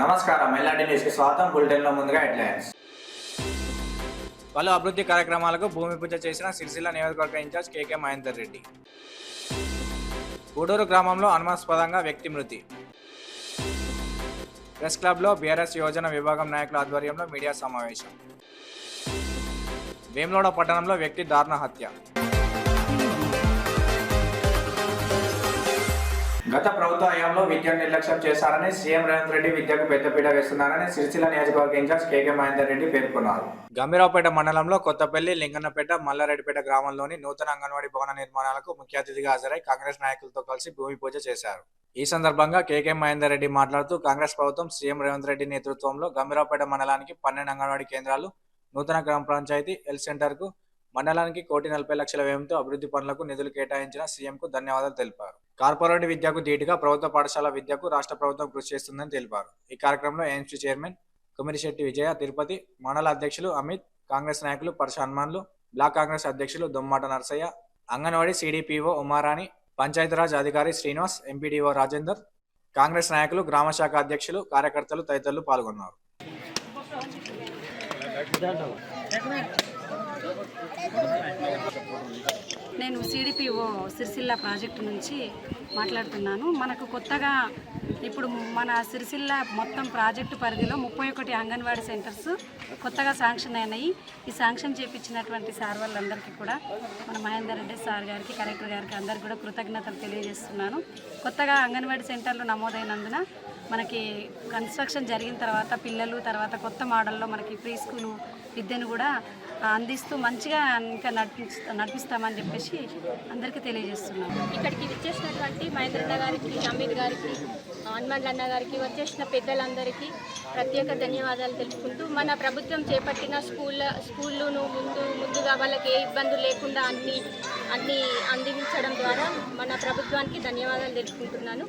నమస్కారం. ఎల్ఆర్డి న్యూస్కి స్వాగతం. బులెటిన్లో ముందుగా హెడ్లైన్స్. పలు అభివృద్ధి కార్యక్రమాలకు భూమి పూజ చేసిన సిరిసిల్ల నియోజకవర్గ ఇన్ఛార్జ్ కేకే మహేందర్ రెడ్డి. గూడూరు గ్రామంలో అనుమానాస్పదంగా వ్యక్తి మృతి. ప్రెస్ క్లబ్లో బీఆర్ఎస్ యోజన విభాగం నాయకుల ఆధ్వర్యంలో మీడియా సమావేశం. వేములవాడ పట్టణంలో వ్యక్తి దారుణ హత్య. గత ప్రభుత్వ హయాంలో విద్యను నిర్లక్ష్యం చేశారని సీఎం రేవంత్ రెడ్డి విద్యకు పెద్దపీట వేస్తున్నారని సిరిసిల్ల నియోజకవర్గ ఇన్ఛార్జ్ కేకే మహేందర్ రెడ్డి పేర్కొన్నారు. గంభీరావుపేట మండలంలో కొత్తపల్లి, లింగన్నపేట, మల్లారెడ్డిపేట గ్రామంలోని నూతన అంగన్వాడీ భవన నిర్మాణాలకు ముఖ్య అతిథిగా హాజరై కాంగ్రెస్ నాయకులతో కలిసి భూమి పూజ చేశారు. ఈ సందర్భంగా కేకే మహేందర్ రెడ్డి మాట్లాడుతూ కాంగ్రెస్ ప్రభుత్వం సీఎం రేవంత్ రెడ్డి నేతృత్వంలో గంభీరావుపేట మండలానికి 12 అంగన్వాడీ కేంద్రాలు, నూతన గ్రామ పంచాయతీ హెల్త్ సెంటర్కు మండలానికి 1,40,00,000 వ్యయంతో అభివృద్ధి పనులకు నిధులు కేటాయించిన సీఎంకు ధన్యవాదాలు తెలిపారు. కార్పొరేట్ విద్యకు ధీటుగా ప్రభుత్వ పాఠశాల విద్యకు రాష్ట్ర ప్రభుత్వం కృషి చేస్తుందని తెలిపారు. ఈ కార్యక్రమంలో ఏఎంసీ చైర్మన్ కుమిరిశెట్టి విజయ, తిరుపతి మండల అధ్యక్షులు అమిత్, కాంగ్రెస్ నాయకులు పరశ హనుమాన్లు, బ్లాక్ కాంగ్రెస్ అధ్యక్షులు దొమ్మాట నరసయ్య, అంగన్వాడీ సిడిపిఓ ఉమారాణి, పంచాయతీరాజ్ అధికారి శ్రీనివాస్, ఎంపీడీఓ రాజేందర్, కాంగ్రెస్ నాయకులు, గ్రామ శాఖ అధ్యక్షులు, కార్యకర్తలు తదితరులు పాల్గొన్నారు. నేను సిడిపిఓ సిరిసిల్ల ప్రాజెక్టు నుంచి మాట్లాడుతున్నాను. మనకు కొత్తగా ఇప్పుడు మన సిరిసిల్ల మొత్తం ప్రాజెక్టు పరిధిలో 31 అంగన్వాడీ సెంటర్స్ కొత్తగా శాంక్షన్ అయినాయి. ఈ శాంక్షన్ చేయించినటువంటి సార్ వాళ్ళందరికీ కూడా మన మహేందర్ రెడ్డి సార్ గారికి, కలెక్టర్ గారికి అందరికీ కూడా కృతజ్ఞతలు తెలియజేస్తున్నాను. కొత్తగా అంగన్వాడీ సెంటర్లు నమోదైనందున మనకి కన్స్ట్రక్షన్ జరిగిన తర్వాత తర్వాత కొత్త మోడల్లో మనకి ప్రీ స్కూలు విద్యను కూడా అందిస్తూ మంచిగా ఇంకా నడిపిస్తామని చెప్పేసి అందరికీ తెలియజేస్తున్నాం. ఇక్కడికి విచ్చేసినటువంటి మహేంద్రన్న గారికి, అమిత్ గారికి, హనుమాన్ అన్న గారికి, వచ్చేసిన పెద్దలందరికీ ప్రత్యేక ధన్యవాదాలు తెలుపుకుంటూ మన ప్రభుత్వం చేపట్టిన స్కూళ్ళను ముందుగా వాళ్ళకి ఏ ఇబ్బందులు లేకుండా అన్ని అందించడం ద్వారా మన ప్రభుత్వానికి ధన్యవాదాలు తెలుపుకుంటున్నాను.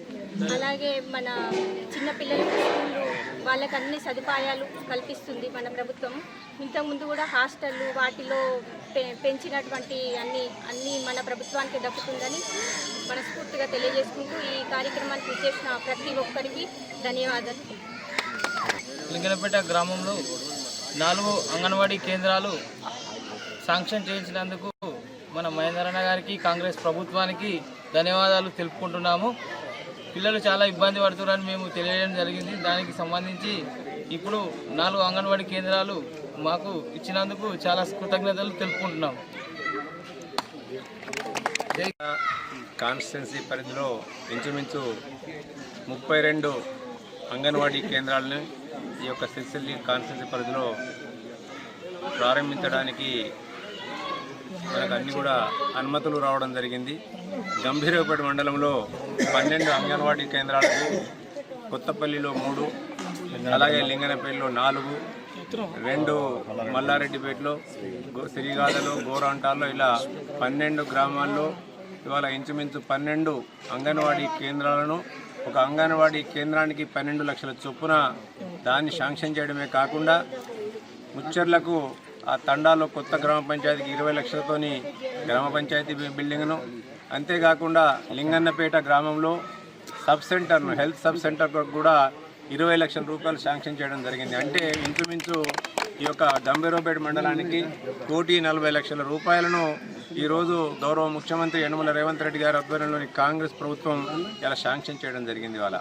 అలాగే మన చిన్నపిల్లలకి స్కూళ్ళు వాళ్ళకి అన్ని సదుపాయాలు కల్పిస్తుంది మన ప్రభుత్వం. ఇంతకుముందు కూడా హాస్టళ్ళు వాటిలో పెంచినటువంటి అన్ని మన ప్రభుత్వానికి దక్కుతుందని మనస్ఫూర్తిగా తెలియజేసుకుంటూ ఈ కార్యక్రమానికి విచ్చేసిన ప్రతి ఒక్కరికి ధన్యవాదాలు. లింగనపేట గ్రామంలో 4 అంగన్వాడీ కేంద్రాలు శాంక్షన్ చేయించినందుకు మన మహేందరన్న గారికి, కాంగ్రెస్ ప్రభుత్వానికి ధన్యవాదాలు తెలుపుకుంటున్నాము. పిల్లలు చాలా ఇబ్బంది పడుతున్నారని మేము తెలియడం జరిగింది. దానికి సంబంధించి ఇప్పుడు 4 అంగన్వాడీ కేంద్రాలు మాకు ఇచ్చినందుకు చాలా కృతజ్ఞతలు తెలుపుకుంటున్నాం. కాన్స్టిట్యున్సీ పరిధిలో ఇంచుమించు 32 అంగన్వాడీ కేంద్రాలను ఈ యొక్క సిరిసిల్ల కాన్స్టిట్యున్సీ పరిధిలో ప్రారంభించడానికి మనకు అన్ని కూడా అనుమతులు రావడం జరిగింది. గంభీరావుపేట మండలంలో 12 అంగన్వాడీ కేంద్రాలకు, కొత్తపల్లిలో 3, అలాగే లింగనపల్లిలో 4, 2 మల్లారెడ్డిపేటలో, సిరిగాదలో, గోరంటాల్లో ఇలా 12 గ్రామాల్లో ఇవాళ ఇంచుమించు 12 అంగన్వాడీ కేంద్రాలను, ఒక అంగన్వాడీ కేంద్రానికి 12 లక్షల చొప్పున దాన్ని శాంక్షన్ చేయడమే కాకుండా ముచ్చర్లకు ఆ తండాలో కొత్త గ్రామ పంచాయతీకి 20 లక్షలతోని గ్రామ పంచాయతీ బిల్డింగ్ను, అంతేకాకుండా లింగన్నపేట గ్రామంలో సబ్ సెంటర్ను, హెల్త్ సబ్ సెంటర్ కూడా 20 లక్షల రూపాయలు శాంక్షన్ చేయడం జరిగింది. అంటే ఇంచుమించు ఈ యొక్క గంభీరావుపేట మండలానికి 1,40,00,000 రూపాయలను ఈరోజు గౌరవ ముఖ్యమంత్రి యనమల రేవంత్ రెడ్డి గారి ఆధ్వర్యంలోని కాంగ్రెస్ ప్రభుత్వం ఇలా శాంక్షన్ చేయడం జరిగింది. వాళ్ళ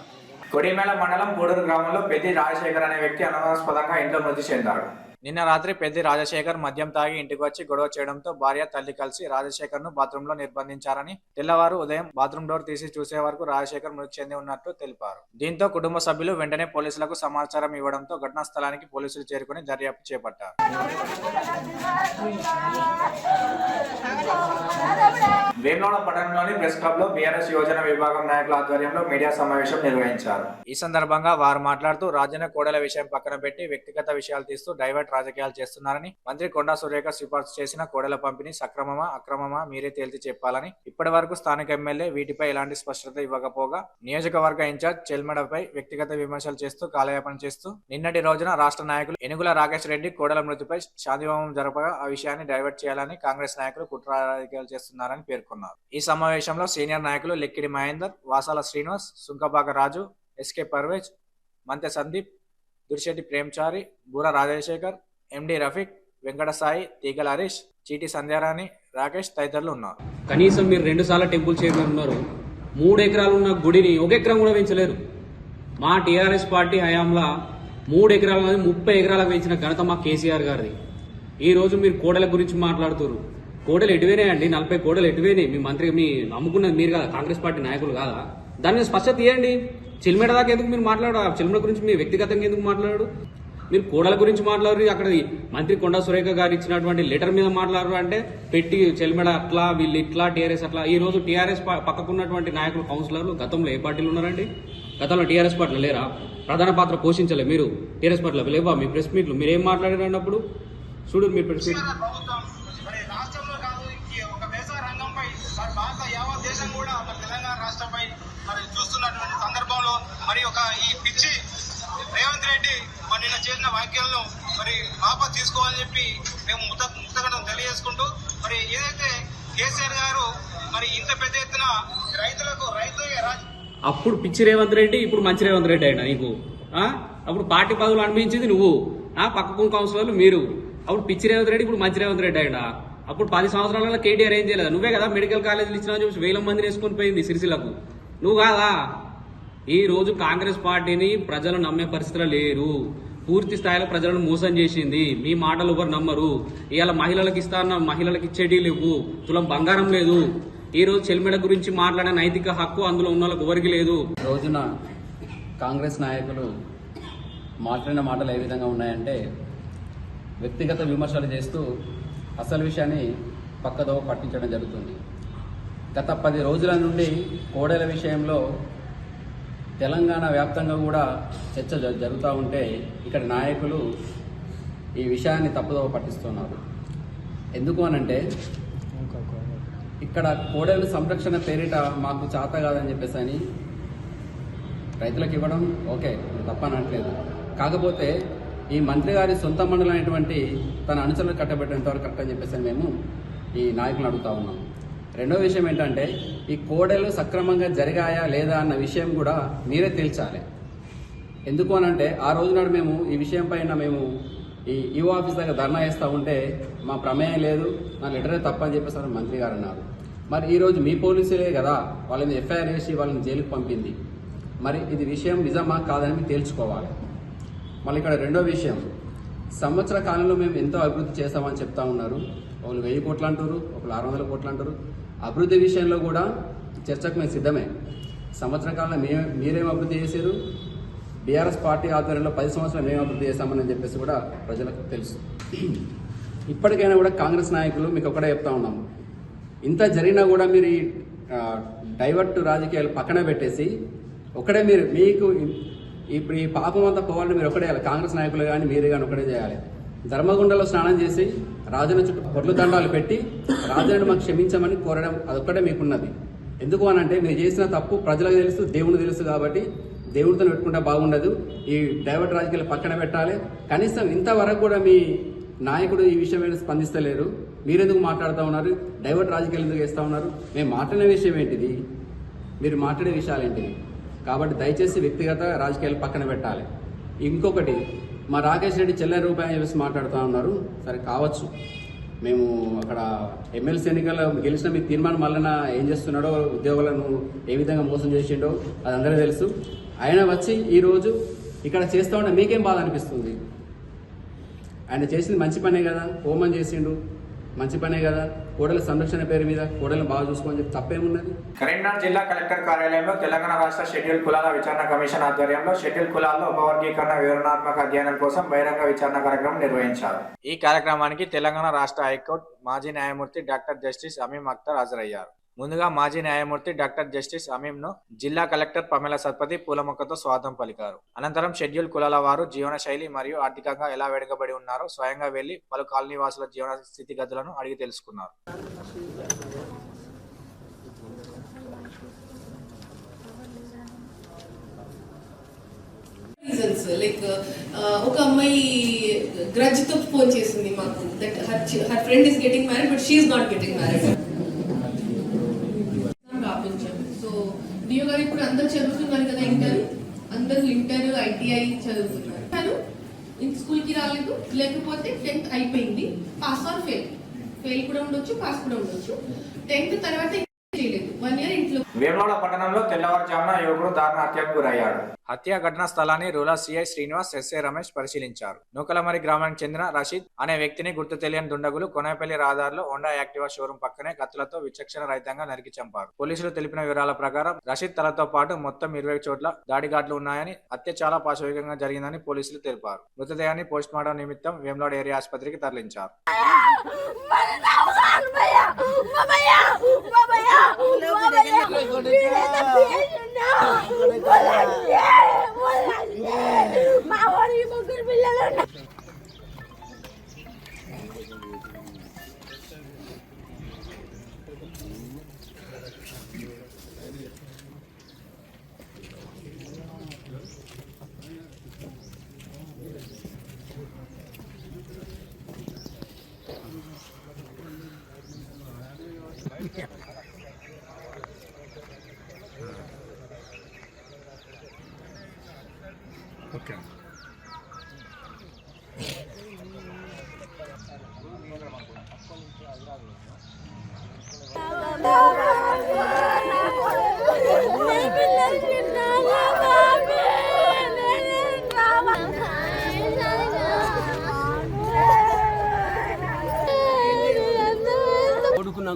కొడిమేళ మండలం గూడూరు గ్రామంలో పెద్ది రాజశేఖర్ అనే వ్యక్తి అనుమానాస్పదంగా ఇంట్లో మృతి చెందాడు. నిన్న రాత్రి పెద్ది రాజశేఖర్ మద్యం తాగి ఇంటికి వచ్చి గొడవ చేయడంతో భార్య, తల్లి కలిసి రాజశేఖర్ ను బాత్రూమ్ లో నిర్బంధించారని, తెల్లవారు ఉదయం బాత్రూమ్ డోర్ తీసి చూసే వరకు రాజశేఖర్ మృతి చెంది ఉన్నట్లు తెలిపారు. దీంతో కుటుంబ సభ్యులు వెంటనే పోలీసులకు సమాచారం ఇవ్వడంతో ఘటనా స్థలానికి పోలీసులు చేరుకుని దర్యాప్తు చేపట్టారు. వేములవాడ పట్టణంలోని ప్రెస్ క్లబ్ లో బీఆర్ఎస్ యోజన విభాగం నాయకుల ఆధ్వర్యంలో మీడియా సమావేశం నిర్వహించారు. ఈ సందర్భంగా వారు మాట్లాడుతూ రాజన్న కోడెల విషయం పక్కన పెట్టి వ్యక్తిగత విషయాలు తీస్తూ డైవర్ట్ రాజకీయాలు చేస్తున్నారని, మంత్రి కొండా సురేఖ సిఫార్సు చేసిన కోడెల పంపిణీ సక్రమమా అక్రమమా మీరే తేల్చి చెప్పాలని, ఇప్పటి వరకు స్థానిక ఎమ్మెల్యే వీటిపై ఎలాంటి స్పష్టత ఇవ్వకపోగా నియోజకవర్గ ఇన్ఛార్జ్ చెల్మెడపై వ్యక్తిగత విమర్శలు చేస్తూ కాలయాపన చేస్తూ నిన్నటి రోజున రాష్ట్ర నాయకులు ఏనుగుల రాకేష్ రెడ్డి కోడెల మృతిపై శాంతిహోమం జరపగా ఆ విషయాన్ని డైవర్ట్ చేయాలని కాంగ్రెస్ నాయకులు కుట్ర రాజకీయాలు చేస్తున్నారని పేర్కొన్నారు. ఈ సమావేశంలో సీనియర్ నాయకులు లెక్కిడి మహేందర్, వాసాల శ్రీనివాస్, సుంకబాక రాజు, ఎస్కే పర్వేజ్, మంతె సందీప్, దుర్శెట్టి ప్రేమ్చారి, బూర రాజశేఖర్, ఎండి రఫీక్, వెంకట సాయి, తీగల హరీష్, చీటి సంధ్యారాణి, రాకేష్ తదితరులు ఉన్నారు. కనీసం మీరు 2 సార్లు టెంపుల్ చైర్మన్ ఉన్నారు. 3 ఎకరాలు ఉన్న గుడిని 1 ఎకరం కూడా పెంచలేరు. మా టీఆర్ఎస్ పార్టీ హయాంలో 3 ఎకరాల మీద 30 ఎకరాలకు పెంచిన ఘనత మా కేసీఆర్ గారిది. ఈ రోజు మీరు కోడల గురించి మాట్లాడుతున్నారు. కోడలు ఎటువైనాయండి? 40 కోడలు ఎటువైనాయి? మీ మంత్రి మీ నమ్ముకున్నది మీరు కదా, కాంగ్రెస్ పార్టీ నాయకులు కాదా? దాని మీద స్పష్టత ఇవ్వండి. చిల్మెడ దాకా ఎందుకు మీరు మాట్లాడారు? చిల్మెడ గురించి మీరు వ్యక్తిగతంగా ఎందుకు మాట్లాడారు? మీరు కోడల గురించి మాట్లాడారు. అక్కడ మంత్రి కొండా సురేఖ గారు ఇచ్చినటువంటి లెటర్ మీద మాట్లాడారు అంటే పెట్టి చెల్మెడ అట్లా, వీళ్ళు ఇట్లా, టీఆర్ఎస్ అట్లా. ఈ రోజు టీఆర్ఎస్ పక్కకున్నటువంటి నాయకులు, కౌన్సిలర్లు గతంలో ఏ పార్టీలు ఉన్నారండి? గతంలో టీఆర్ఎస్ పార్టీలో లేరా? ప్రధాన పాత్ర పోషించలే మీరు టీఆర్ఎస్ పార్టీలో లేవా? మీ ప్రెస్ మీట్లు మీరు ఏం మాట్లాడారు అన్నప్పుడు చూడు. మీ ప్రెస్ మీట్ రాష్ట్రంలో కాదు, ఒక వ్యవసాయ రంగంపై మరి భారత యావత్ దేశం కూడా మరి తెలంగాణ రాష్ట్రంపై మరి చూస్తున్నటువంటి సందర్భంలో మరి ఈ పిచ్చి రేవంత్ రెడ్డి మరి నిన్న చేసిన వ్యాఖ్యలను మరి వాపస్ తీసుకోవాలని చెప్పి మేము ముక్తగడం తెలియజేసుకుంటూ, మరి ఏదైతే కేసీఆర్ గారు మరి ఇంత పెద్ద ఎత్తున రైతులకు అప్పుడు పిచ్చి రేవంత్ రెడ్డి, ఇప్పుడు మంచి రేవంత్ రెడ్డి అయినా నీకు అప్పుడు పార్టీ పదవులు అనిపించింది నువ్వు, పక్కకు కౌన్సిలర్లు మీరు. అప్పుడు పిచ్చి రేవంత్ రెడ్డి, ఇప్పుడు మంచి రేవంత్ రెడ్డి అయినా. అప్పుడు 10 సంవత్సరాలలో కేటీఆర్ ఏం చేయలేదు. నువ్వే కదా మెడికల్ కాలేజీలు ఇచ్చినా చూసి 1000 మందిని వేసుకొని పోయింది సిరిసిల్లకు. నువ్వు కాదా? ఈ రోజు కాంగ్రెస్ పార్టీని ప్రజలు నమ్మే పరిస్థితులు లేరు. పూర్తి స్థాయిలో ప్రజలను మోసం చేసింది. మీ మాటలు ఎవరు నమ్మరు. ఇవాళ మహిళలకు ఇస్తాన్న మహిళలకు ఇచ్చేటి లేవు, తులం బంగారం లేదు. ఈ రోజు చెల్మెడ గురించి మాట్లాడే నైతిక హక్కు అందులో ఉన్న వాళ్ళకి ఎవరికి లేదు. రోజున కాంగ్రెస్ నాయకులు మాట్లాడిన మాటలు ఏ విధంగా ఉన్నాయంటే, వ్యక్తిగత విమర్శలు చేస్తూ అసలు విషయాన్ని పక్కదో పట్టించడం జరుగుతుంది. గత 10 రోజుల నుండి కోడెల విషయంలో తెలంగాణ వ్యాప్తంగా కూడా చర్చ జరుగుతూ ఉంటే ఇక్కడ నాయకులు ఈ విషయాన్ని తప్పుదో పట్టిస్తున్నారు. ఎందుకు అనంటే, ఇక్కడ కోడెల సంరక్షణ పేరిట మాకు చేత కాదని చెప్పేసి అని రైతులకు ఇవ్వడం ఓకే, తప్పనట్లేదు. కాకపోతే ఈ మంత్రి గారి సొంత మండలం అనేటువంటి తన అనుచరులు కట్టబెట్టేంత వరకు కరెక్ట్ అని చెప్పేసి మేము ఈ నాయకులను అడుగుతా ఉన్నాం. రెండో విషయం ఏంటంటే, ఈ కోడెలు సక్రమంగా జరిగాయా లేదా అన్న విషయం కూడా మీరే తేల్చాలి. ఎందుకు అనంటే, ఆ రోజు నాడు మేము ఈ విషయం పైన మేము ఈ ఈఓ ఆఫీస్ దగ్గర ధర్నా చేస్తూ ఉంటే మా ప్రమేయం లేదు, నా లెటరే తప్పని చెప్పేసి మంత్రి గారు అన్నారు. మరి ఈరోజు మీ పోలీసులే కదా వాళ్ళని ఎఫ్ఐఆర్ వేసి వాళ్ళని జైలుకి పంపింది. మరి ఇది విషయం నిజమా కాదని మీరు తేల్చుకోవాలి. మళ్ళీ ఇక్కడ రెండో విషయం, సంవత్సర కాలంలో మేము ఎంతో అభివృద్ధి చేస్తామని చెప్తా ఉన్నారు. ఒకరు 1000 కోట్లు అంటారు, ఒకరు 600 కోట్లు అంటారు. అభివృద్ధి విషయంలో కూడా చర్చకు మేము సిద్ధమే. సంవత్సర కాలంలో మీరేం అభివృద్ధి చేశారు, బీఆర్ఎస్ పార్టీ ఆధ్వర్యంలో 10 సంవత్సరాలు మేము అభివృద్ధి చేస్తామని చెప్పేసి కూడా ప్రజలకు తెలుసు. ఇప్పటికైనా కూడా కాంగ్రెస్ నాయకులు మీకు ఒకటే చెప్తా ఉన్నాము, ఇంత జరిగినా కూడా మీరు ఈ డైవర్ట్ రాజకీయాలు పక్కన పెట్టేసి ఒకటే మీకు ఇప్పుడు ఈ పాపం అంతా పోవాలని మీరు ఒకటే చేయాలి. కాంగ్రెస్ నాయకులు కానీ మీరు కానీ ఒకటే చేయాలి. ధర్మగుండలో స్నానం చేసి రాజుల చుట్టూ పొర్లు దండాలు పెట్టి రాజులను మాకు క్షమించమని కోరడం అదొక్కటే మీకున్నది. ఎందుకు అనంటే, మీరు చేసిన తప్పు ప్రజలకు తెలుసు, దేవునికి తెలుసు. కాబట్టి దేవుడితో పెట్టుకుంటే బాగుండదు. ఈ డైవర్ట్ రాజకీయాలు పక్కన పెట్టాలి. కనీసం ఇంతవరకు కూడా మీ నాయకుడు ఈ విషయం మీద స్పందిస్తలేరు. మీరెందుకు మాట్లాడుతూ ఉన్నారు? డైవర్ట్ రాజకీయాలు ఎందుకు వేస్తూ ఉన్నారు? మేము మాట్లాడిన విషయం ఏంటిది, మీరు మాట్లాడే విషయాలు ఏంటివి? కాబట్టి దయచేసి వ్యక్తిగత రాజకీయాలు పక్కన పెట్టాలి. ఇంకొకటి, మా రాకేష్ రెడ్డి చెల్లె రూపాయలు చెప్పేసి మాట్లాడుతూ ఉన్నారు. సరే కావచ్చు, మేము అక్కడ ఎమ్మెల్సీ ఎన్నికల్లో గెలిచిన మీ తీర్మానం మళ్ళీ ఏం చేస్తున్నాడో, ఉద్యోగులను ఏ విధంగా మోసం చేసిండో అది అందరూ తెలుసు. ఆయన వచ్చి ఈరోజు ఇక్కడ చేస్తూ ఉంటే మీకేం బాధ అనిపిస్తుంది? ఆయన చేసింది మంచి పనే కదా, హోమం చేసిండు, మంచి పనే కదా. కోడల సంరక్షణ పేరు మీద కోడలను బాగా చూసుకోమని చెప్పి తప్పేమున్నది? కరీంనగర్ జిల్లా కలెక్టర్ కార్యాలయంలో తెలంగాణ రాష్ట్ర షెడ్యూల్ కులాల విచారణ కమిషన్ ఆధ్వర్యంలో షెడ్యూల్ కులాల్లో ఉపవర్గీకరణ వివరణాత్మక అధ్యయనం కోసం బహిరంగ విచారణ కార్యక్రమం నిర్వహించారు. ఈ కార్యక్రమానికి తెలంగాణ రాష్ట్ర హైకోర్టు మాజీ న్యాయమూర్తి డాక్టర్ జస్టిస్ అమీం అఖ్తర్ హాజరయ్యారు. ముందుగా మాజీ న్యాయమూర్తి డాక్టర్ జస్టిస్ అమీంను జిల్లా కలెక్టర్ పమేలా సత్పతి పూలమొక్కతో స్వాగతం పలికారు. అనంతరం షెడ్యూల్ కులాల వారు జీవన శైలి మరియు ఆర్థికంగా ఎలా వెనుకబడి ఉన్నారో స్వయంగా వెళ్లి పలు కాలనీ వాసుల జీవన స్థితిగతులను అడిగి తెలుసుకున్నారు. ఒక అమ్మాయి గ్రడ్జ్ తో ఫోన్ చేసింది మాకు, that her friend is getting married but she is not getting married. రాపించాము. సో డియో గారు ఇప్పుడు అందరు చదువుతున్నారు కదా, అందరూ ఇంటర్, ఐటీఐ స్కూల్కి రాలేదు, లేకపోతే 10th అయిపోయింది, పాస్ ఆర్ ఫెయిల్. ఫెయిల్ కూడా ఉండొచ్చు, పాస్ కూడా ఉండొచ్చు. 10th తర్వాత చేయలేదు, 1 year ఇంట్లో. వేములవాడ పట్టణంలో తెల్లవారుజామున యువకుడు దారుణ హత్యకు గురయ్యాడు. హత్య ఘటనా స్థలాన్ని rural CI Srinivas, SI Ramesh పరిశీలించారు. నూకలమరి గ్రామానికి చెందిన రషీద్ అనే వ్యక్తిని గుర్తు తెలియని దుండగులు కొనేపల్లి రహదారిలో హోండా యాక్టివా షోరూం పక్కనే కత్తులతో విచక్షణ రహితంగా నరికి చంపారు. పోలీసులు తెలిపిన వివరాల ప్రకారం రషీద్ తలతో పాటు మొత్తం 20 చోట్ల దాడిఘాట్లు ఉన్నాయని, హత్య చాలా పాశవికంగా జరిగిందని పోలీసులు తెలిపారు. మృతదేహాన్ని పోస్ట్మార్టం నిమిత్తం వేములవాడ ఏరియా ఆసుపత్రికి తరలించారు.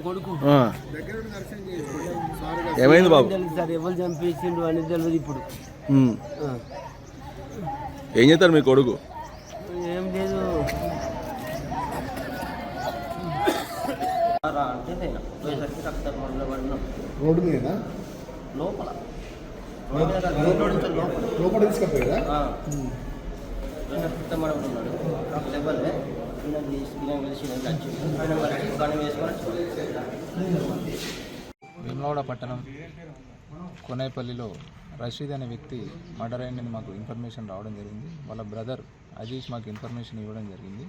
కొడుకు ఏమైంది బాబు? సార్ ఎవరు చంపేసిండు అని తెలియదు ఇప్పుడు. ఏం చేస్తారు మీ కొడుకు? ఏం లేదు, అంటే పోయేసరికి రోడ్డు మీద లోపల లోపల తీసుకపోయారా? మనం ఉన్నాడు లేవలే వేములవాడ పట్టణం కొనేపల్లిలో రషీద్ అనే వ్యక్తి మర్డర్ అయిందని మాకు ఇన్ఫర్మేషన్ రావడం జరిగింది. వాళ్ళ బ్రదర్ అజీష్ మాకు ఇన్ఫర్మేషన్ ఇవ్వడం జరిగింది.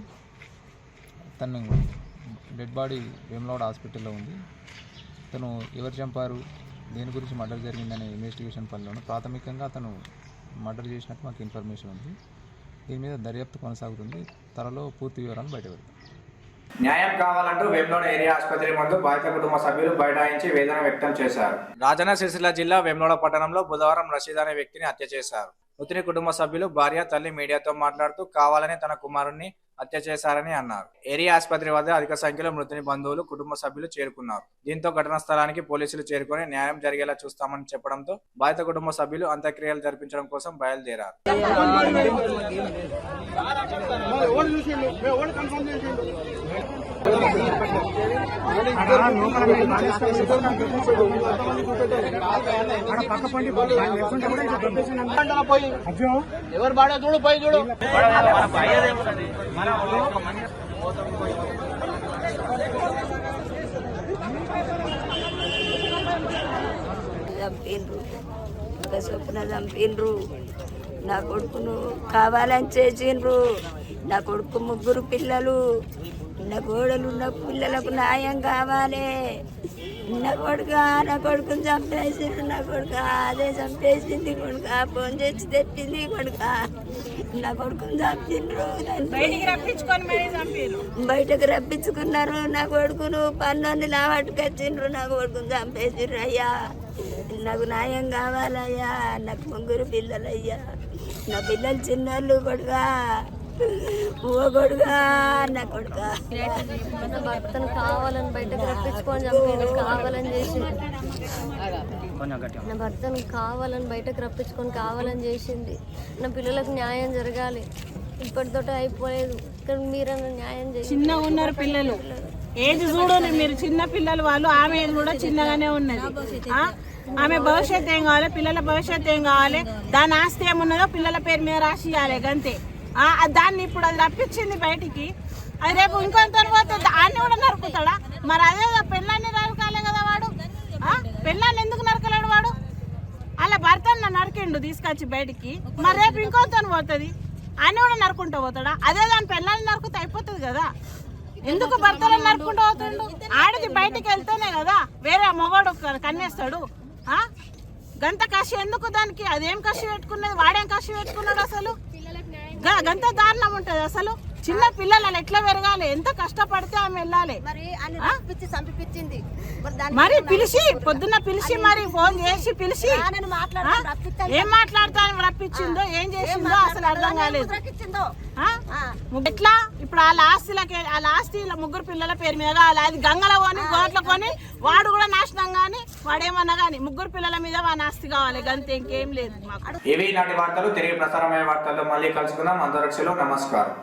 తను డెడ్ బాడీ వేములవాడ హాస్పిటల్లో ఉంది. తను ఎవరు చంపారు, దేని గురించి మర్డర్ జరిగిందనే ఇన్వెస్టిగేషన్ పనిలోను ప్రాథమికంగా అతను మర్డర్ చేసినట్టు మాకు ఇన్ఫర్మేషన్ ఉంది. దీని మీద దర్యాప్తు కొనసాగుతుంది. త్వరలో పూర్తి వివరాలు బయటపెడతాం. న్యాయం కావాలంటూ వేములవాడ ఏరియా ఆసుపత్రి ముందు బాధిత కుటుంబ సభ్యులు బైఠాయించి వేదన వ్యక్తం చేశారు. రాజన్న సిరిసిల్ల జిల్లా వేములవాడ పట్టణంలో బుధవారం రషీద్ అనే వ్యక్తిని హత్య చేశారు. మృతుని కుటుంబ సభ్యులు భార్య, తల్లి మీడియాతో మాట్లాడుతూ కావాలని తన కుమారుణ్ణి హత్య చేశారని అన్నారు. ఏరియా ఆసుపత్రి వద్ద అధిక సంఖ్యలో మృతుని బంధువులు, కుటుంబ సభ్యులు చేరుకున్నారు. దీంతో ఘటనా స్థలానికి పోలీసులు చేరుకొని న్యాయం జరిగేలా చూస్తామని చెప్పడంతో బాధిత కుటుంబ సభ్యులు అంత్యక్రియలు జరిపించడం కోసం బయలుదేరారు. ఎవరు బాగా చూడు, పై చూడు. చంపిండ్రు, ఒక చొప్పున చంపిండ్రు. నా కొడుకును కావాలని చేసిండ్రు. నా కొడుకు 3 పిల్లలు, నా కోడలు, నా పిల్లలకు న్యాయం కావాలి. నా కొడుకుని చంపేసిండ్రు. నా కొడుకు అదే చంపేసింది. కొడుక ఫోన్ చేసి తెచ్చింది. కొడుక నా కొడుకుని చంపిండ్రు. బయటకు రప్పించుకున్నారు. నా కొడుకును పన్నోని లావట్టుకొచ్చిండ్రు. నా కొడుకుని చంపేసిండ్రు. అయ్యా నాకు న్యాయం కావాలయ్యా. నాకు 3 పిల్లలయ్యా. నా పిల్లలు చిన్నోళ్ళు. కొడుకా ఓ కొడుకా, నా కొడుకా నా భర్తను కావాలని బయటకు రప్పించుకొని చంపేది, కావాలని చేసింది. నా భర్తను కావాలని బయటకు రప్పించుకొని కావాలని చేసింది. నా పిల్లలకు న్యాయం జరగాలి. ఇప్పటితో అయిపోలేదు. ఇక్కడ మీరన్నా న్యాయం చేసి. చిన్నగా ఉన్నారు పిల్లలు, ఏది చూడండి మీరు, చిన్న పిల్లలు వాళ్ళు. ఆమె ఏది కూడా చిన్నగానే ఉన్నది. ఆమె భవిష్యత్తు ఏం కావాలి, పిల్లల భవిష్యత్తు ఏం కావాలి, దాని ఆస్తి ఏమున్నదో పిల్లల పేరు మీద రాసి ఇవ్వాలి గంతే. దాన్ని ఇప్పుడు అది రప్పించింది బయటికి. అది రేపు ఇంకొంత తర్వాత దాన్ని కూడా నరుకుతాడా? మరి అదే పెళ్ళాన్ని నరకాలే కదా వాడు. పెళ్ళాన్ని ఎందుకు నరకలేడు వాడు? అలా భర్తను నరికిండు తీసుకొచ్చి బయటికి. మరి రేపు ఇంకొంత పోతుంది, ఆయన కూడా నరుకుంటూ పోతాడా? అదే దాని పెళ్ళాన్ని నరుకుతే అయిపోతుంది కదా. ఎందుకు భర్తలను నరుకుంటూ పోతుండు? ఆడది బయటికి వెళ్తేనే కదా వేరే మగవాడు కన్నేస్తాడు. గంత కసి ఎందుకు దానికి? అదేం కసి పెట్టుకున్నది? వాడేం కసి పెట్టుకున్నాడు? అసలు గంత దారుణం ఉంటుంది అసలు. చిన్న పిల్లలు అలా ఎట్లా పెరగాలి? ఎంత కష్టపడితే ఆమె వెళ్ళాలి. మరి పిలిచి పొద్దున్న పిలిచి మరి ఫోన్ చేసి పిలిచి ఏం మాట్లాడతాను రప్పించిందో ఏం చేసిందో అసలు అర్థం కాలేదు. ఎట్లా ఇప్పుడు వాళ్ళ ఆస్తి ముగ్గురు పిల్లల పేరు మీద కావాలి. అది గంగల కొని గోట్ల కొని వాడు కూడా నాశనం కానీ వాడేమన్నా కానీ ముగ్గురు పిల్లల మీద వాని ఆస్తి కావాలి. గంతే, ఇంకేం లేదు మాకు. ఇవి నాటి వార్తలు. తిరిగి ప్రసారమయ్యే వార్తల్లో మళ్ళీ కలుసుకుందాం. అందరూ నమస్కారం.